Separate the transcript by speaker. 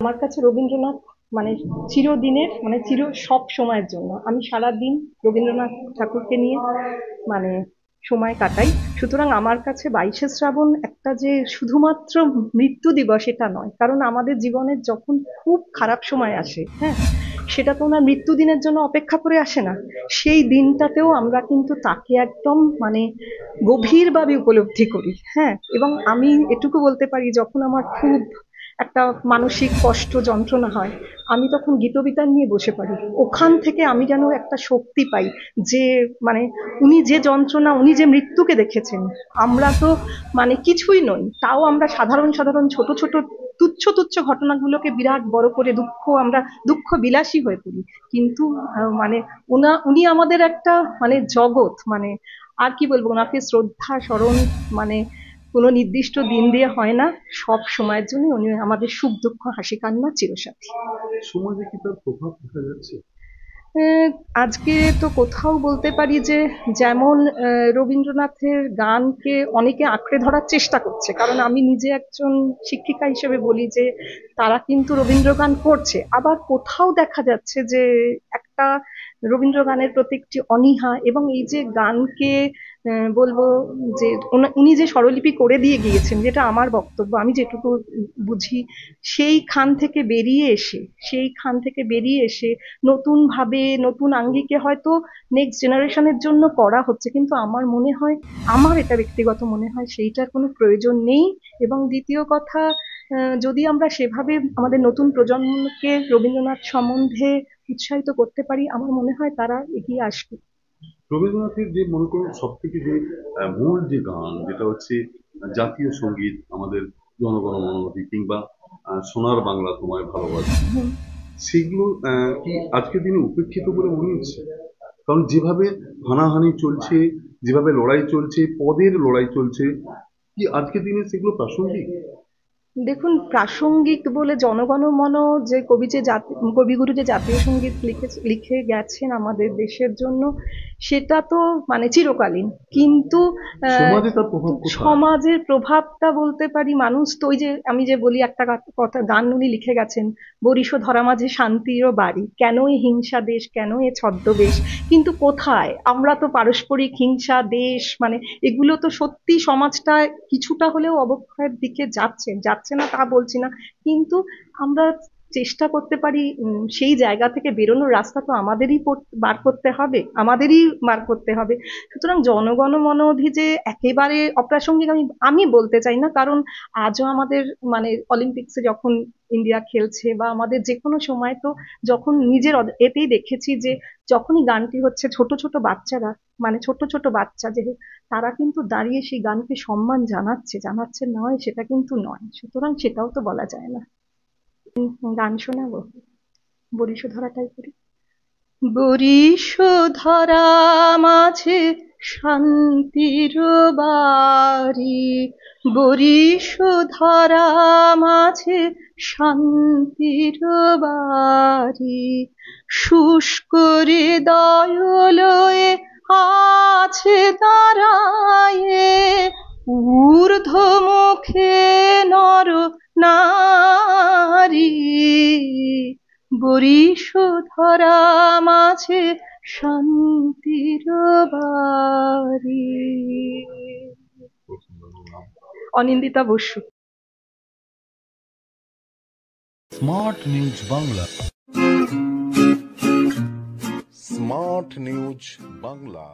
Speaker 1: আমার কাছে রবীন্দ্রনাথ মানে চিরদিনের, মানে সব সময়ের জন্য আমি সারাদিন রবীন্দ্রনাথ ঠাকুরকে নিয়ে মানে সময় কাটাই। সুতরাং আমার কাছে 22শে শ্রাবণ একটা যে শুধুমাত্র মৃত্যু দিবস এটা নয়, কারণ আমাদের জীবনের যখন খুব খারাপ সময় আসে, হ্যাঁ, সেটা তো ওনার মৃত্যু দিনের জন্য অপেক্ষা করে আসে না। সেই দিনটাতেও আমরা কিন্তু তাকে একদম মানে গভীরভাবে উপলব্ধি করি। হ্যাঁ, এবং আমি এটুকু বলতে পারি, যখন আমার খুব একটা মানসিক কষ্ট যন্ত্রণা হয়, আমি তখন গীতবিতান নিয়ে বসে পড়ি। ওখান থেকে আমি যেন একটা শক্তি পাই যে মানে উনি যে যন্ত্রণা, উনি যে মৃত্যুকে দেখেছেন, আমরা তো মানে কিছুই নই, তাও আমরা সাধারণ সাধারণ ছোট ছোট তুচ্ছ তুচ্ছ ঘটনাগুলোকে বিরাট বড় করে আমরা দুঃখ বিলাসী হয়ে পড়ি। কিন্তু মানে উনি আমাদের একটা মানে জগৎ, মানে আর কি বলবো, ওনাকে শ্রদ্ধা স্মরণ মানে কোনো নির্দিষ্ট দিন দিয়ে হয় না, সব সময়ের জন্য উনি আমাদের সুখ দুঃখ হাসি কান্না চিরসাথী।
Speaker 2: সমাজে কি তার প্রভাব দেখা যাচ্ছে?
Speaker 1: আহ, আজকে তো কোথাও বলতে পারি যে যেমন রবীন্দ্রনাথের গানকে অনেকে আঁকড়ে ধরার চেষ্টা করছে, কারণ আমি নিজে একজন শিক্ষিকা হিসেবে বলি যে তারা কিন্তু রবীন্দ্র গান করছে, আবার কোথাও দেখা যাচ্ছে যে একটা রবীন্দ্র গানের প্রতি একটি অনীহা, এবং এই যে গানকে বলবো যে উনি যে স্বরলিপি করে দিয়ে গিয়েছেন, যেটা আমার বক্তব্য, আমি যেটুকু বুঝি, সেই খান থেকে বেরিয়ে এসে নতুন ভাবে নতুন আঙ্গিকে হয়তো নেক্সট জেনারেশনের জন্য করা হচ্ছে, কিন্তু আমার মনে হয়, আমার এটা ব্যক্তিগত মনে হয় সেইটার কোনো প্রয়োজন নেই। এবং দ্বিতীয় কথা, যদি আমরা সেভাবে আমাদের নতুন প্রজন্মকে রবীন্দ্রনাথ সম্বন্ধে উৎসাহিত করতে পারি, আমার মনে হয় তারা এগিয়ে আসবে।
Speaker 2: রবীন্দ্রনাথের যে মনে করুন সব থেকে যে মূল যে গান যেটা হচ্ছে জাতীয় সঙ্গীত আমাদের জনগণ মন অধি কিংবা সোনার বাংলা তোমায় ভালোবাসি,
Speaker 1: হুম।
Speaker 2: সেগুলো কি আজকের দিনে উপেক্ষিত বলে মনে হচ্ছে? কারণ যেভাবে হানাহানি চলছে, যেভাবে লড়াই চলছে, পদের লড়াই চলছে, কি আজকের দিনে সেগুলো প্রাসঙ্গিক?
Speaker 1: দেখুন, প্রাসঙ্গিক বলে জনগণমন, যে কবিগুরু যে জাতীয় সঙ্গীত লিখে গেছেন আমাদের দেশের জন্য, সেটা তো মানে চিরকালীন। কিন্তু
Speaker 2: সমাজে তার প্রভাব কোথায়?
Speaker 1: সমাজের প্রভাবটা বলতে পারি, মানুষ তো ওই যে আমি যে বলি একটা কথা, গান উনি লিখে গেছেন, বরিশো ধরা মাঝে শান্তিরও বাড়ি, কেন এ হিংসা দেশ, কেন এ ছদ্মবেশ। কিন্তু কোথায়, আমরা তো পারস্পরিক হিংসা দেশ মানে এগুলো তো সত্যি সমাজটা কিছুটা হলেও অবক্ষয়ের দিকে যাচ্ছে, যাচ্ছে না তা বলছি না, কিন্তু আমরা চেষ্টা করতে পারি সেই জায়গা থেকে বেরোনোর রাস্তা তো আমাদেরই বার করতে হবে। সুতরাং জনগণ অধি যে একেবারে অপ্রাসঙ্গিক আমি আমি বলতে চাই না, কারণ আজও আমাদের মানে অলিম্পিক্সে যখন ইন্ডিয়া খেলছে, বা আমাদের যে কোনো সময়, তো যখন নিজের এতেই দেখেছি যে যখনই গানটি হচ্ছে, ছোট ছোট বাচ্চারা, মানে ছোট ছোট বাচ্চা যে তারা কিন্তু দাঁড়িয়ে সেই গানকে সম্মান জানাচ্ছে, জানাচ্ছে নয় সেটা কিন্তু নয়, সুতরাং সেটাও তো বলা যায় না। গান শোনাবো, বরিশোধরা টাইপের। বরিশোধরা মাঝে শান্তির বাড়ি, বরিশোধরা মাঝে শান্তির বাড়ি, শুষ্ক হৃদয় লয়ে আছে দাঁড়ায়ে, ঊর্ধ্বমুখে নর নারী, বরিশোধরা মাঝে শান্তির বাড়ি। Anindita Basu.
Speaker 3: Smart news Bangla. Smart news Bangla.